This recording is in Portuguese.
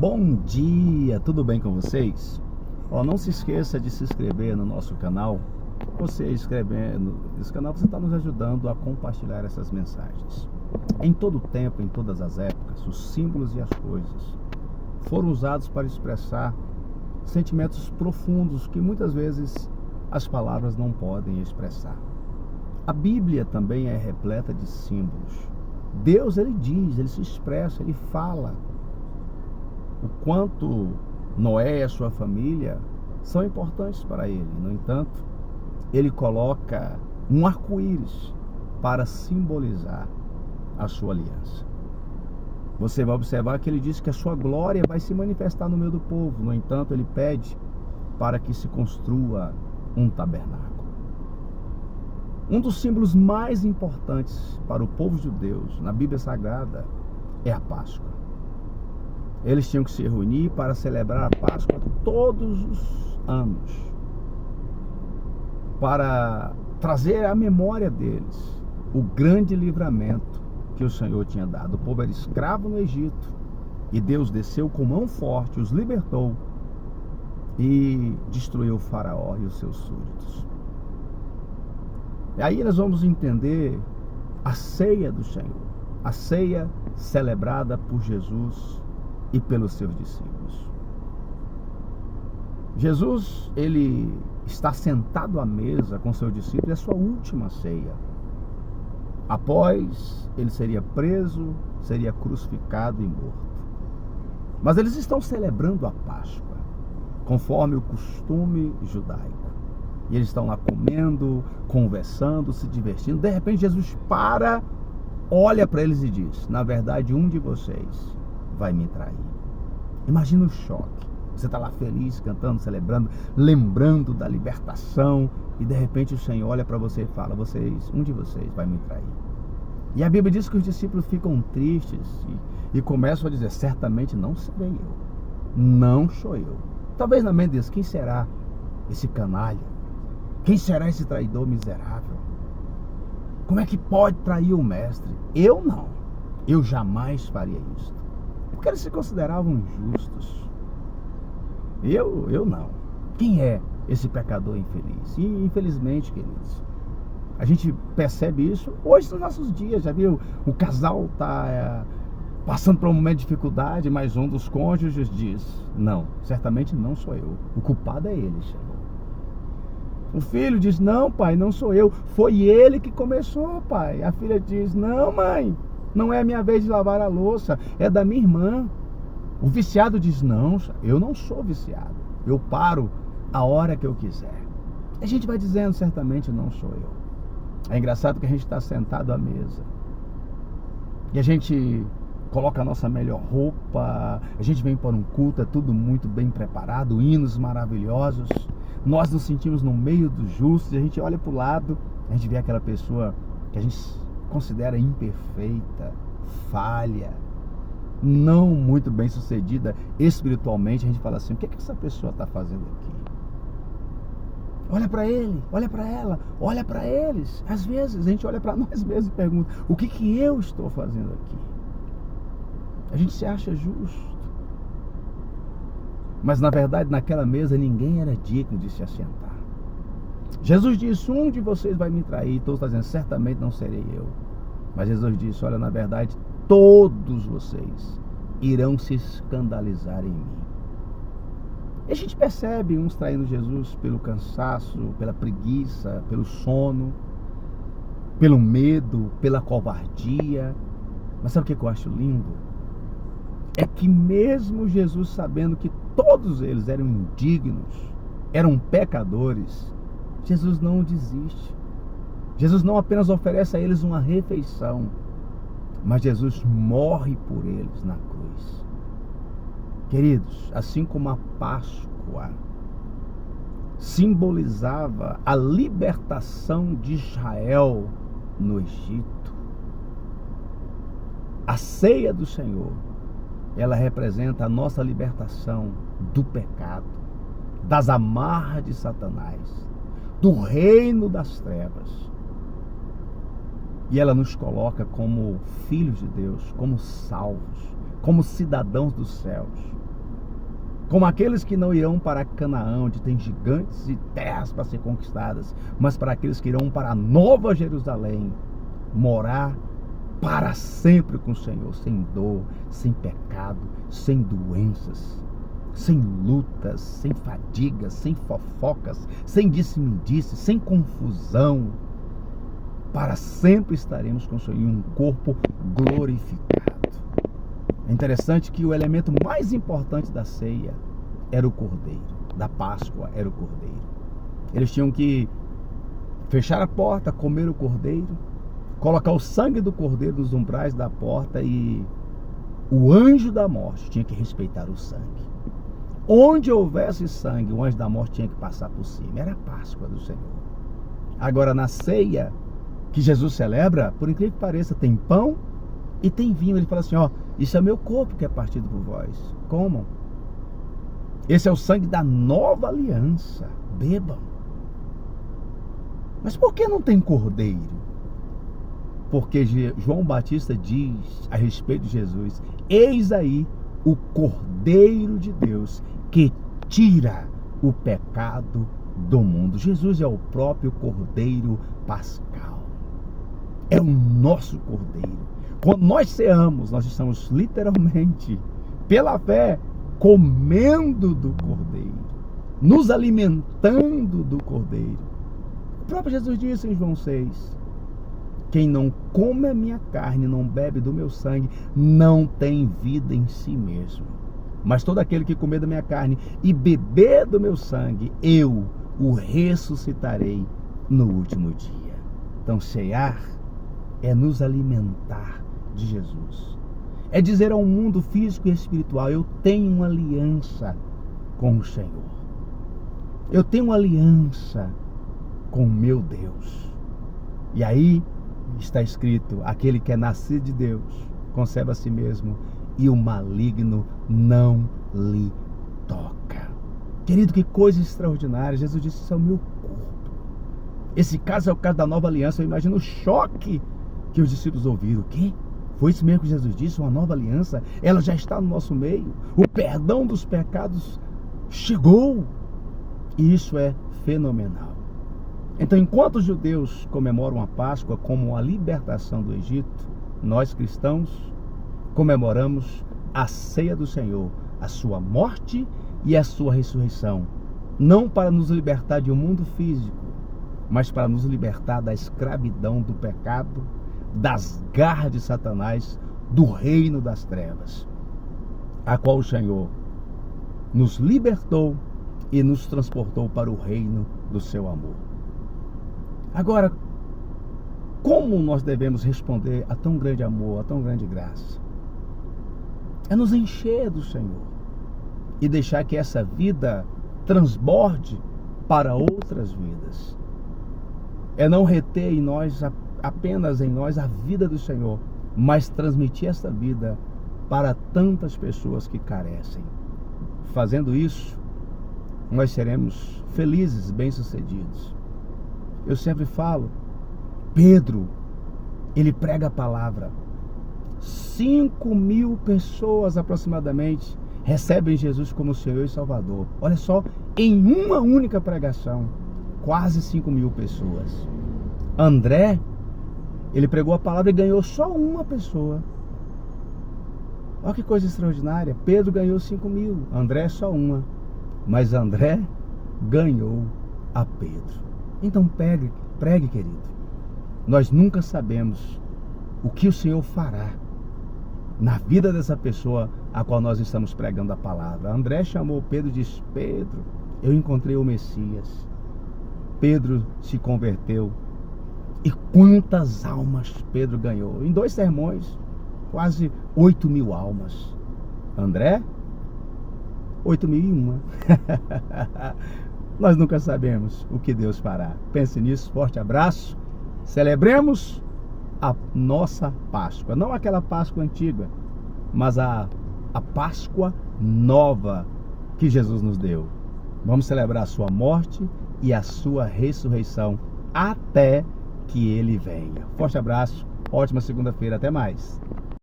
Bom dia, tudo bem com vocês? Não se esqueça de se inscrever no nosso canal. Você inscrevendo nesse canal, você está nos ajudando a compartilhar essas mensagens. Em todo tempo, em todas as épocas, os símbolos e as coisas foram usados para expressar sentimentos profundos que muitas vezes as palavras não podem expressar. A Bíblia também é repleta de símbolos. Deus, ele diz, ele se expressa, ele fala o quanto Noé e a sua família são importantes para ele. No entanto, ele coloca um arco-íris para simbolizar a sua aliança. Você vai observar que ele diz que a sua glória vai se manifestar no meio do povo. No entanto, ele pede para que se construa um tabernáculo. Um dos símbolos mais importantes para o povo judeu na Bíblia Sagrada é a Páscoa. Eles tinham que se reunir para celebrar a Páscoa todos os anos, para trazer à memória deles o grande livramento que o Senhor tinha dado. O povo era escravo no Egito e Deus desceu com mão forte, os libertou e destruiu o faraó e os seus súditos. E aí nós vamos entender a ceia do Senhor, a ceia celebrada por Jesus e pelos seus discípulos. Jesus, ele está sentado à mesa com seus discípulos, é a sua última ceia. Após, ele seria preso, seria crucificado e morto. Mas eles estão celebrando a Páscoa, conforme o costume judaico. E eles estão lá comendo, conversando, se divertindo. De repente Jesus para, olha para eles e diz: na verdade, um de vocês vai me trair. Imagina o choque. Você está lá feliz, cantando, celebrando, lembrando da libertação, e de repente o Senhor olha para você e fala: um de vocês vai me trair. E a Bíblia diz que os discípulos ficam tristes e começam a dizer: certamente não serei eu, não sou eu. Talvez na mente deles: quem será esse canalha? Quem será esse traidor miserável? Como é que pode trair o mestre? Eu não, eu jamais faria isso. Porque eles se consideravam injustos. Eu não. Quem é esse pecador infeliz? E infelizmente, queridos, a gente percebe isso hoje nos nossos dias. Já viu? O casal está passando por um momento de dificuldade, mas um dos cônjuges diz: não, certamente não sou eu. O culpado é ele, Senhor. O filho diz: não, pai, não sou eu. Foi ele que começou, pai. A filha diz: não, mãe, não é a minha vez de lavar a louça, é da minha irmã. O viciado diz: não, eu não sou viciado. Eu paro a hora que eu quiser. A gente vai dizendo: certamente não sou eu. É engraçado que a gente está sentado à mesa e a gente coloca a nossa melhor roupa, a gente vem para um culto, é tudo muito bem preparado, hinos maravilhosos. Nós nos sentimos no meio dos justos e a gente olha para o lado, a gente vê aquela pessoa que a gente considera imperfeita, falha, não muito bem sucedida espiritualmente. A gente fala assim: o que é que essa pessoa está fazendo aqui? Olha para ele, olha para ela, olha para eles. Às vezes a gente olha para nós mesmos e pergunta: o que eu estou fazendo aqui? A gente se acha justo, mas na verdade naquela mesa ninguém era digno de se assentar. Jesus disse: um de vocês vai me trair. Todos estão dizendo: certamente não serei eu. Mas Jesus disse: olha, na verdade todos vocês irão se escandalizar em mim. E a gente percebe uns traindo Jesus pelo cansaço, pela preguiça, pelo sono, pelo medo, pela covardia. Mas sabe o que eu acho lindo? É que mesmo Jesus sabendo que todos eles eram indignos, eram pecadores, Jesus não desiste. Jesus não apenas oferece a eles uma refeição, mas Jesus morre por eles na cruz. Queridos, assim como a Páscoa simbolizava a libertação de Israel no Egito, a ceia do Senhor, ela representa a nossa libertação do pecado, das amarras de Satanás, do reino das trevas. E ela nos coloca como filhos de Deus, como salvos, como cidadãos dos céus. como aqueles que não irão para Canaã, onde tem gigantes e terras para ser conquistadas, mas para aqueles que irão para a Nova Jerusalém, morar para sempre com o Senhor, sem dor, sem pecado, sem doenças, sem lutas, sem fadigas, sem fofocas, sem disse-me-disse, sem confusão. Para sempre estaremos com o Senhor em um corpo glorificado. É interessante que o elemento mais importante da ceia era o cordeiro, da Páscoa era o cordeiro. Eles tinham que fechar a porta, comer o cordeiro, colocar o sangue do cordeiro nos umbrais da porta e o anjo da morte tinha que respeitar o sangue. Onde houvesse sangue, o anjo da morte tinha que passar por cima. Era a Páscoa do Senhor. Agora, na ceia que Jesus celebra, por incrível que pareça, tem pão e tem vinho. Ele fala assim, ó, isso é meu corpo que é partido por vós. Comam. Esse é o sangue da nova aliança. Bebam. Mas por que não tem cordeiro? Porque João Batista diz a respeito de Jesus, eis aí o Cordeiro de Deus que tira o pecado do mundo. Jesus é o próprio Cordeiro Pascal. É o nosso Cordeiro. Quando nós ceamos, nós estamos literalmente, pela fé, comendo do Cordeiro, nos alimentando do Cordeiro. O próprio Jesus disse em João 6, quem não come a minha carne, não bebe do meu sangue, não tem vida em si mesmo. Mas todo aquele que comer da minha carne e beber do meu sangue, eu o ressuscitarei no último dia. Então, cear é nos alimentar de Jesus. É dizer ao mundo físico e espiritual, eu tenho uma aliança com o Senhor. Eu tenho uma aliança com o meu Deus. E aí está escrito, aquele que é nascido de Deus, conserva a si mesmo, e o maligno não lhe toca. Querido, que coisa extraordinária. Jesus disse, isso é o meu corpo. Esse caso é o caso da nova aliança. Eu imagino o choque que os discípulos ouviram. O quê? Foi isso mesmo que Jesus disse? Uma nova aliança? Ela já está no nosso meio. O perdão dos pecados chegou. E isso é fenomenal. Então, enquanto os judeus comemoram a Páscoa como a libertação do Egito, nós cristãos comemoramos a ceia do Senhor, a sua morte e a sua ressurreição, não para nos libertar de um mundo físico, mas para nos libertar da escravidão do pecado, das garras de Satanás, do reino das trevas, a qual o Senhor nos libertou e nos transportou para o reino do seu amor. Agora, como nós devemos responder a tão grande amor, a tão grande graça? É nos encher do Senhor e deixar que essa vida transborde para outras vidas. É não reter em nós, apenas em nós, a vida do Senhor, mas transmitir essa vida para tantas pessoas que carecem. Fazendo isso, nós seremos felizes, bem-sucedidos. Eu sempre falo, Pedro, ele prega a palavra. 5.000 pessoas aproximadamente recebem Jesus como Senhor e Salvador. Olha só, em uma única pregação, quase 5.000 pessoas. André, ele pregou a palavra e ganhou só uma pessoa. Olha que coisa extraordinária. Pedro ganhou 5.000, André só uma. Mas André ganhou a Pedro. Então pregue, querido. Nós nunca sabemos o que o Senhor fará na vida dessa pessoa a qual nós estamos pregando a palavra. André chamou Pedro e disse, Pedro, eu encontrei o Messias. Pedro se converteu. E quantas almas Pedro ganhou? Em 2 sermões, quase 8.000 almas. André, 8.001. Nós nunca sabemos o que Deus fará. Pense nisso, forte abraço. Celebremos a nossa Páscoa. Não aquela Páscoa antiga, mas a Páscoa nova que Jesus nos deu. Vamos celebrar a sua morte e a sua ressurreição até que Ele venha. Forte abraço, ótima segunda-feira, até mais.